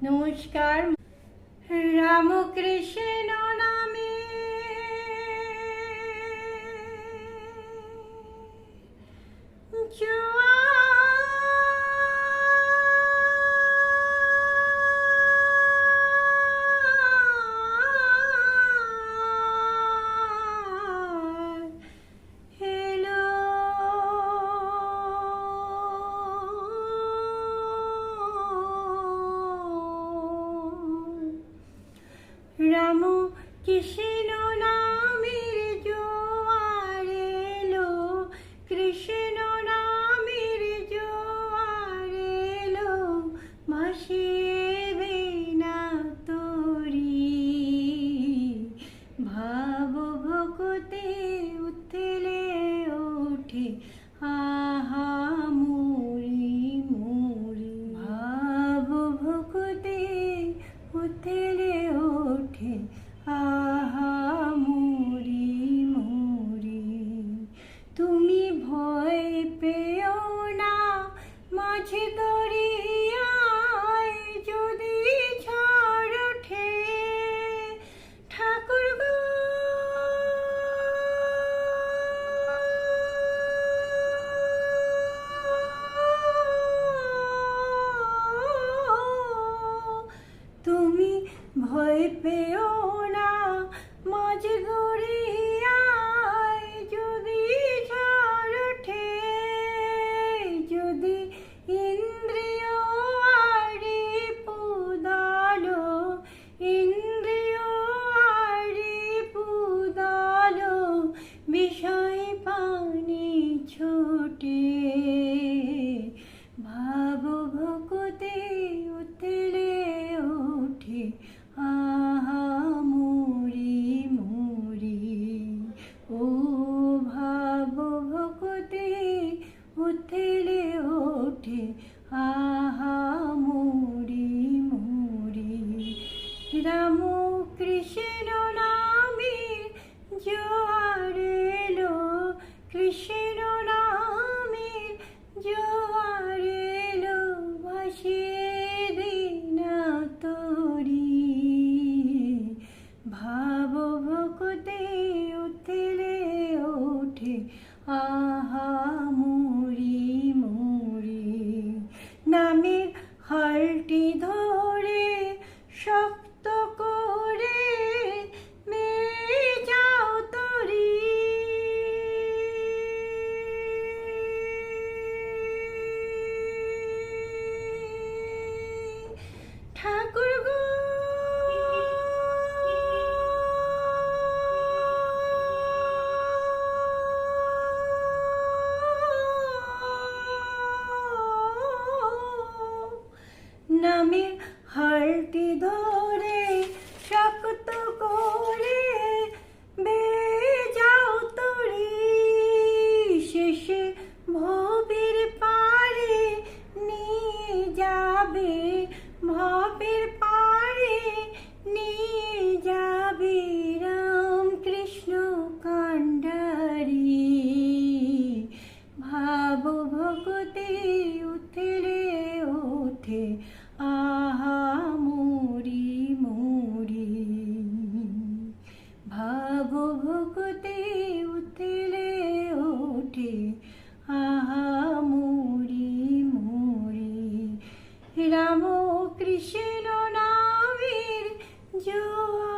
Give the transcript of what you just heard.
নমস্কার। রামকৃষ্ণ নামে রাম কৃষ্ণ নামের জোয়ার এলো, কৃষ্ণ নামের জোয়ার এলো, ভাসিবে না তরি। ভাব ভকতে উথলে ওঠে আহা মরি মরি। ভাব ভকতে উথলে ওঠে আহা মরি মরি। তুমি ভয় পেও না মাঝে দরিয়ায়, যদি ঝড় ওঠে ঠাকুর গো। তুমি ভয় পেও না মাঝে দরিয়ায়, যদি ঝড় ওঠে, যদি ইন্দ্রিয় আড়ি পুদালো, ইন্দ্রিয় আড়ি পুদালো, বিষয় পানি ছোটে। ভাব ভকতে উথলে ওঠে আহা মরি মরি। ও ভাব ভকতে উথলে ওঠে আহা মরি মরি। রাম কৃষ্ণ নামের জোয়ার এলো, কৃষ্ণ নামের জোয়ার এলো, ভাসিয়ে না তরি। ভাব ভকতে উথলে ওঠে আহা মরি মরি। নামের হালটি ধরে শক্ত করে মেয়ে যাও তরি। ঠাকুর গো নামের হালটি ধরে শক্ত করে বেয়ে যাও তরি। শেষে ভবের পারে নিয়ে যাবে, ভবের পারে নিয়ে যাবে রাম কৃষ্ণ কান্ডারি। ভাব ভকতে উথলে ওঠে আহা মরি মরি। ভাব ভকতে উথলে ওঠে আহা মরি মরি। রাম কৃষ্ণ নামের জোয়ার